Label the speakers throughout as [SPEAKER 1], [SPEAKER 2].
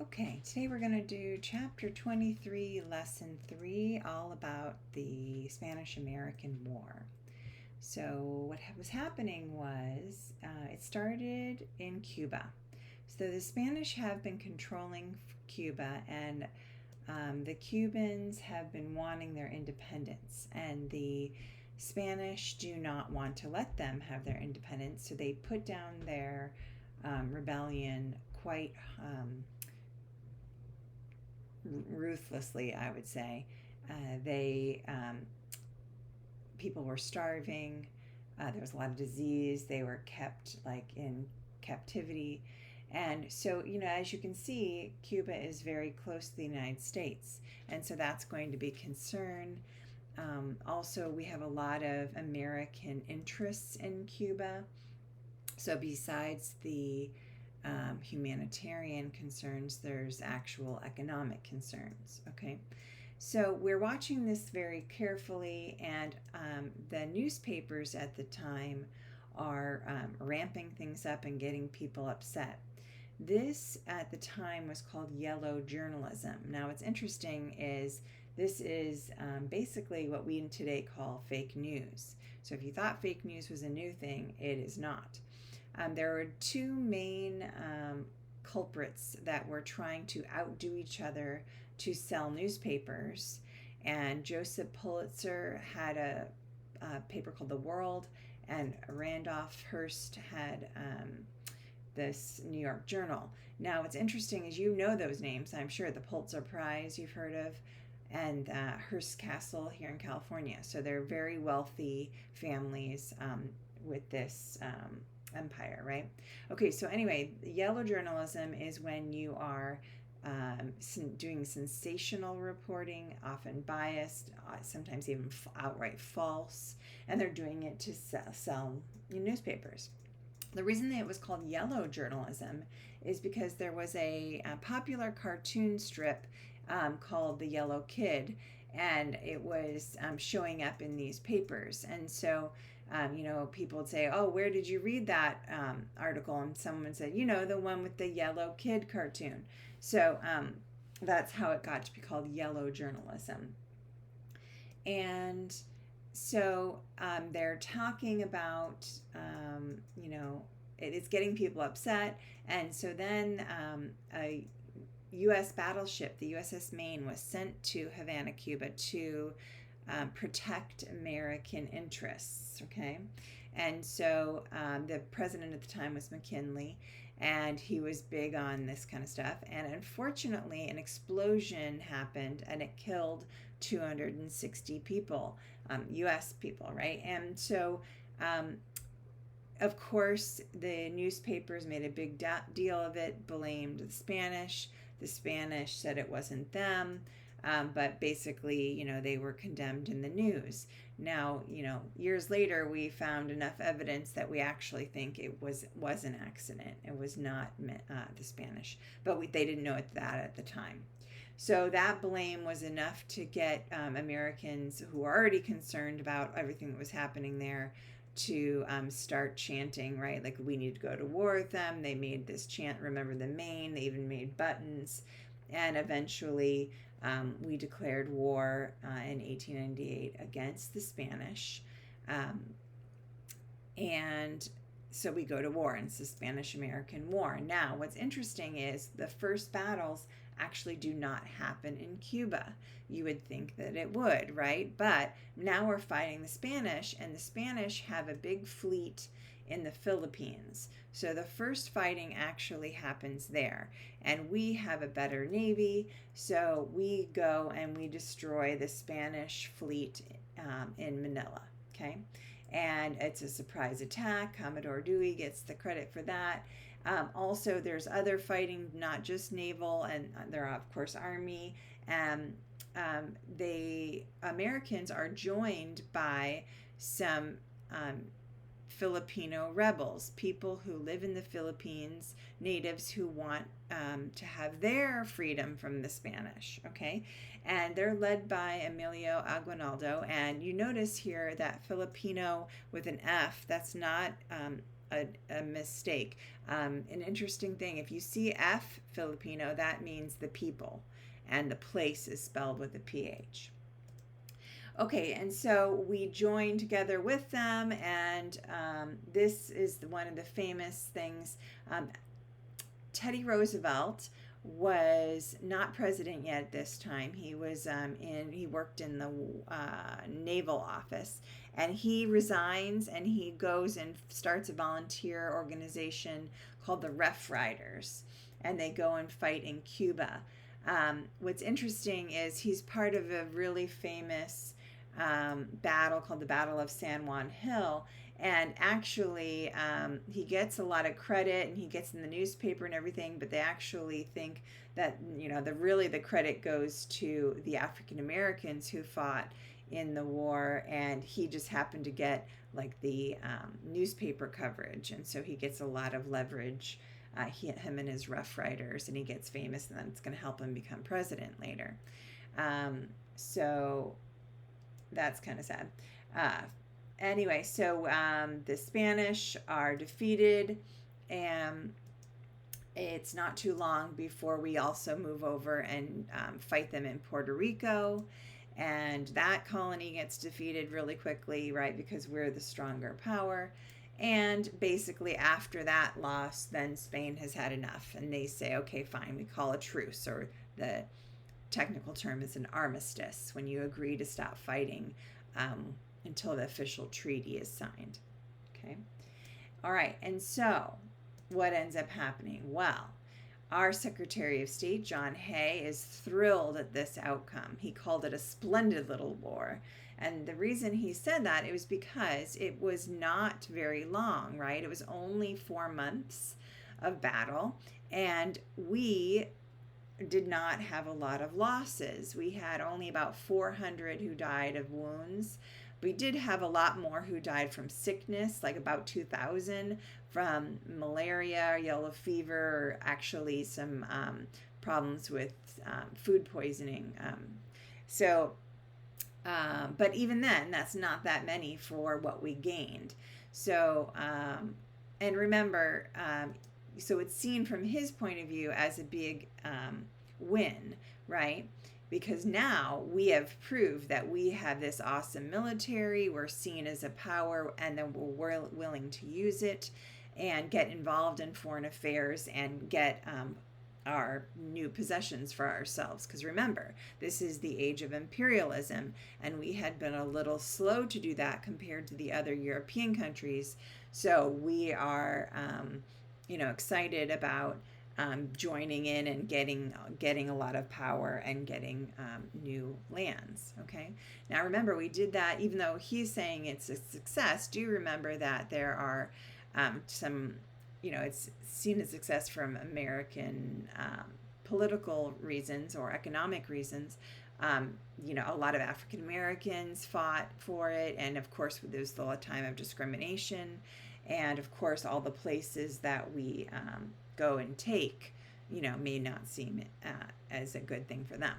[SPEAKER 1] Okay, today we're going to do chapter 23, lesson 3, all about the Spanish American War. So, what was happening was it started in Cuba. So, the Spanish have been controlling Cuba, and the Cubans have been wanting their independence, and the Spanish do not want to let them have their independence, so they put down their rebellion quite ruthlessly, I would say. They People were starving. There was a lot of disease. They were kept in captivity, and so as you can see, Cuba is very close to the United States, and so that's going to be concern. Also, we have a lot of American interests in Cuba. So besides the humanitarian concerns, there's actual economic concerns. Okay, so we're watching this very carefully, and the newspapers at the time are ramping things up and getting people upset. This at the time was called yellow journalism. Now, what's interesting is this is basically what we today call fake news. So if you thought fake news was a new thing, it is not. There were two main culprits that were trying to outdo each other to sell newspapers. And Joseph Pulitzer had a paper called The World, and Randolph Hearst had this New York Journal. Now, what's interesting is those names, I'm sure. The Pulitzer Prize you've heard of, and Hearst Castle here in California. So they're very wealthy families with this empire, right? Okay, so anyway, yellow journalism is when you are doing sensational reporting, often biased, sometimes even outright false, and they're doing it to sell newspapers. The reason that it was called yellow journalism is because there was a popular cartoon strip called The Yellow Kid, and it was showing up in these papers. And so people would say, "Oh, where did you read that article?" And someone said, "The one with the yellow kid cartoon." So that's how it got to be called yellow journalism. And so they're talking about, it's getting people upset. And so then a U.S. battleship, the USS Maine, was sent to Havana, Cuba to protect American interests, okay? And so the president at the time was McKinley, and he was big on this kind of stuff. And unfortunately, an explosion happened, and it killed 260 people, U.S. people, right? And so, of course, the newspapers made a big deal of it, blamed the Spanish. The Spanish said it wasn't them. But basically, they were condemned in the news. Now, years later, we found enough evidence that we actually think it was an accident. It was not the Spanish, but they didn't know that at the time. So that blame was enough to get Americans who were already concerned about everything that was happening there to start chanting, right? Like, we need to go to war with them. They made this chant, "Remember the Maine." They even made buttons. And eventually, we declared war in 1898 against the Spanish. And so we go to war, and it's the Spanish-American War. Now, what's interesting is the first battles actually do not happen in Cuba. You would think that it would, right? But now we're fighting the Spanish, and the Spanish have a big fleet in the Philippines. So the first fighting actually happens there. And we have a better navy, so we go and we destroy the Spanish fleet in Manila, okay? And it's a surprise attack. Commodore Dewey gets the credit for that. Also, there's other fighting, not just naval, and there are, of course, army. The Americans are joined by some Filipino rebels, people who live in the Philippines, natives who want to have their freedom from the Spanish, okay? And they're led by Emilio Aguinaldo. And you notice here that Filipino with an F, that's not a mistake. An interesting thing, if you see F Filipino, that means the people, and the place is spelled with a PH. Okay, and so we joined together with them, and this is one of the famous things. Teddy Roosevelt was not president yet at this time. He was he worked in the naval office, and he resigns and he goes and starts a volunteer organization called the Rough Riders, and they go and fight in Cuba. What's interesting is he's part of a really famous battle called the Battle of San Juan Hill. And actually, he gets a lot of credit, and he gets in the newspaper and everything. But they actually think that the credit goes to the African Americans who fought in the war, and he just happened to get like the newspaper coverage, and so he gets a lot of leverage. Him and his Rough Riders, and he gets famous, and then it's going to help him become president later. So that's kind of sad. Anyway, so the Spanish are defeated, and it's not too long before we also move over and fight them in Puerto Rico, and that colony gets defeated really quickly, right, because we're the stronger power. And basically after that loss, then Spain has had enough, and they say, okay, fine, we call a truce, or the technical term is an armistice, when you agree to stop fighting until the official treaty is signed. Okay. All right. And so what ends up happening? Well, our Secretary of State, John Hay, is thrilled at this outcome. He called it a splendid little war. And the reason he said that, it was because it was not very long, right? It was only 4 months of battle, and we did not have a lot of losses. We had only about 400 who died of wounds. We did have a lot more who died from sickness, like about 2,000 from malaria, yellow fever, or actually some problems with food poisoning. But even then, that's not that many for what we gained. So, and remember, so it's seen from his point of view as a big win, right? Because now we have proved that we have this awesome military, we're seen as a power, and then we're willing to use it and get involved in foreign affairs and get our new possessions for ourselves. Because remember, this is the age of imperialism, and we had been a little slow to do that compared to the other European countries. So we are, excited about joining in and getting a lot of power and getting new lands. Okay. Now remember, we did that, even though he's saying it's a success. Do remember that there are some, it's seen as success from American political reasons or economic reasons. A lot of African Americans fought for it, and of course there was a time of discrimination, and of course all the places that we go and take, may not seem as a good thing for them.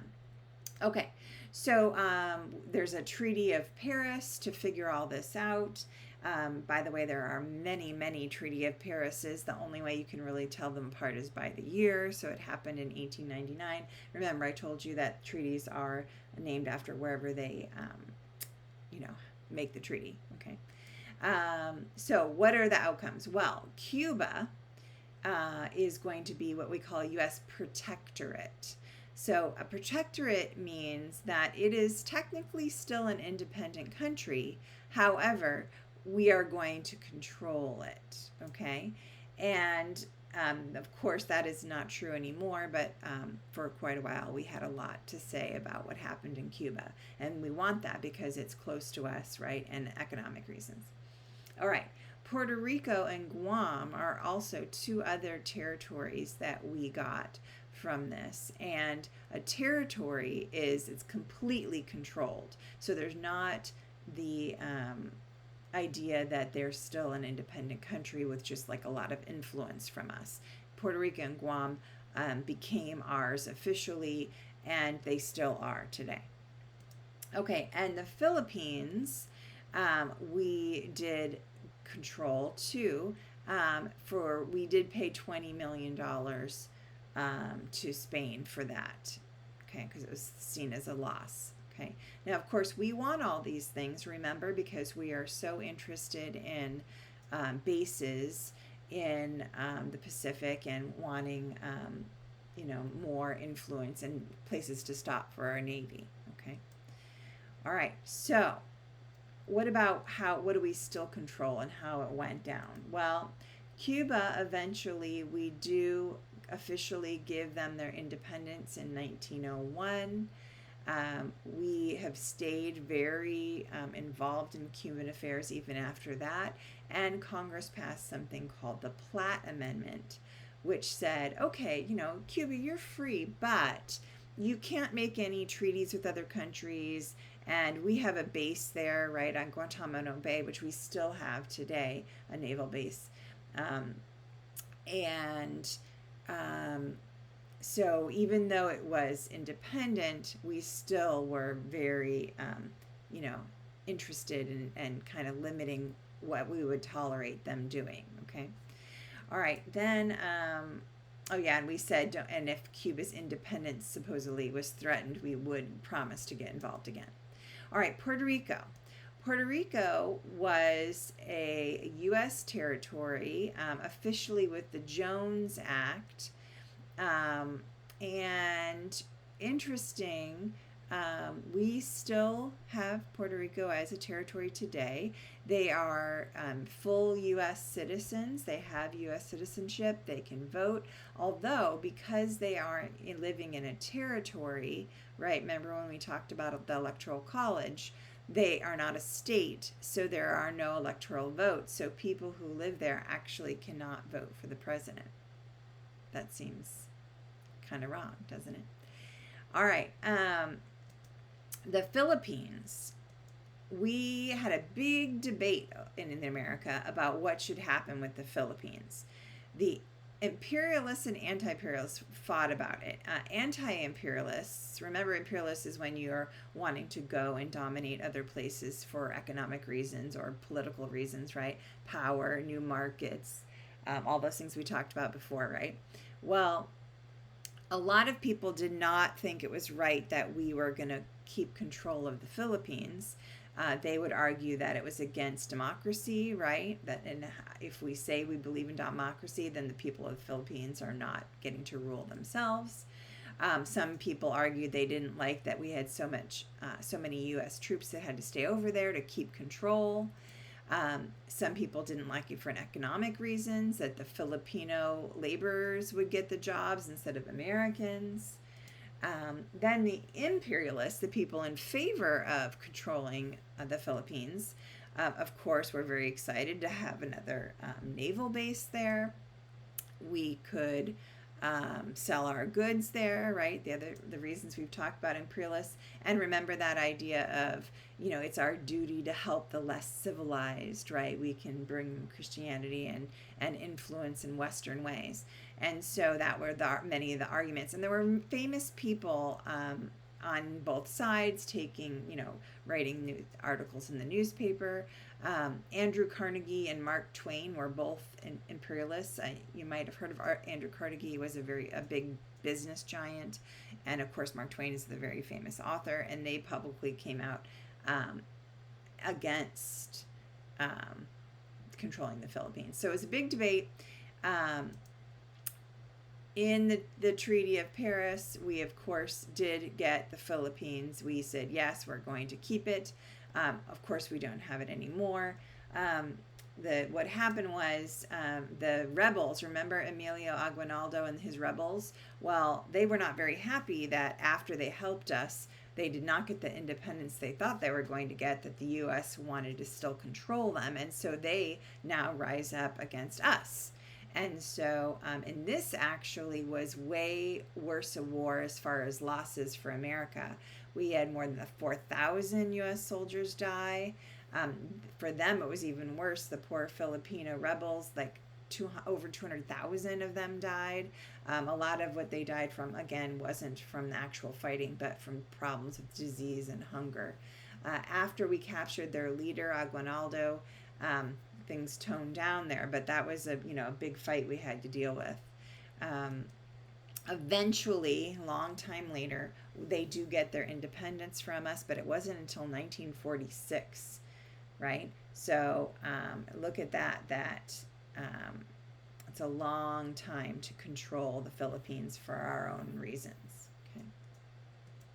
[SPEAKER 1] Okay, so there's a Treaty of Paris to figure all this out. By the way, there are many, many Treaty of Parises. The only way you can really tell them apart is by the year. So it happened in 1899. Remember, I told you that treaties are named after wherever they, make the treaty. Okay. So what are the outcomes? Well, Cuba is going to be what we call a U.S. protectorate. So a protectorate means that it is technically still an independent country. However, we are going to control it, okay? And of course, that is not true anymore, but for quite a while, we had a lot to say about what happened in Cuba. And we want that because it's close to us, right? And economic reasons. All right. Puerto Rico and Guam are also two other territories that we got from this. And a territory it's completely controlled. So there's not the idea that they're still an independent country with just like a lot of influence from us. Puerto Rico and Guam became ours officially, and they still are today. Okay, and the Philippines, we did control too. we did pay $20 million to Spain for that, okay, because it was seen as a loss. Okay, now of course we want all these things, remember, because we are so interested in bases in the Pacific and wanting more influence and places to stop for our Navy. Okay, all right, so what do we still control and how it went down? Well, Cuba, eventually we do officially give them their independence in 1901. We have stayed very involved in Cuban affairs even after that, and Congress passed something called the Platt Amendment, which said, okay, Cuba, you're free, but you can't make any treaties with other countries, and we have a base there, right, on Guantanamo Bay, which we still have today, a naval base. So even though it was independent, we still were very, interested in and kind of limiting what we would tolerate them doing. Okay. All right. Then, oh yeah, and we said, and if Cuba's independence supposedly was threatened, we would promise to get involved again. All right, Puerto Rico. Puerto Rico was a U.S. territory, officially with the Jones Act. And interesting, we still have Puerto Rico as a territory today. They are full U.S. citizens. They have U.S. citizenship. They can vote. Although, because they are living in a territory, right? Remember when we talked about the Electoral College? They are not a state, so there are no electoral votes. So people who live there actually cannot vote for the president. That seems kind of wrong, doesn't it? All right. The Philippines. We had a big debate in America about what should happen with the Philippines. The imperialists and anti-imperialists fought about it. Anti-imperialists, remember, imperialists is when you're wanting to go and dominate other places for economic reasons or political reasons, right? Power, new markets, all those things we talked about before, right? Well, a lot of people did not think it was right that we were going to keep control of the Philippines. They would argue that it was against democracy, right? And if we say we believe in democracy, then the people of the Philippines are not getting to rule themselves. Some people argued they didn't like that we had so many U.S. troops that had to stay over there to keep control. Some people didn't like it for economic reasons, that the Filipino laborers would get the jobs instead of Americans. Then the imperialists, the people in favor of controlling the Philippines, of course, were very excited to have another naval base there. We could sell our goods there, right? The reasons we've talked about imperialists. And remember that idea of, it's our duty to help the less civilized, right? We can bring Christianity and influence in Western ways. And so that were many of the arguments. And there were famous people on both sides writing articles in the newspaper. Andrew Carnegie and Mark Twain were both imperialists. You might have heard of Andrew Carnegie. He was a big business giant. And of course, Mark Twain is the very famous author. And they publicly came out against controlling the Philippines. So it was a big debate. In the Treaty of Paris, we, of course, did get the Philippines. We said, yes, we're going to keep it. Of course, we don't have it anymore. What happened was the rebels, remember Emilio Aguinaldo and his rebels? Well, they were not very happy that after they helped us, they did not get the independence they thought they were going to get, that the U.S. wanted to still control them. And so they now rise up against us. And so, and this actually was way worse a war as far as losses for America. We had more than 4,000 U.S. soldiers die. For them, it was even worse. The poor Filipino rebels, over 200,000 of them died. A lot of what they died from, again, wasn't from the actual fighting, but from problems with disease and hunger. After we captured their leader, Aguinaldo, things toned down there, but that was a a big fight we had to deal with. Um, Eventually, long time later, they do get their independence from us, but it wasn't until 1946, right? So look at that. Um, it's a long time to control the Philippines for our own reasons.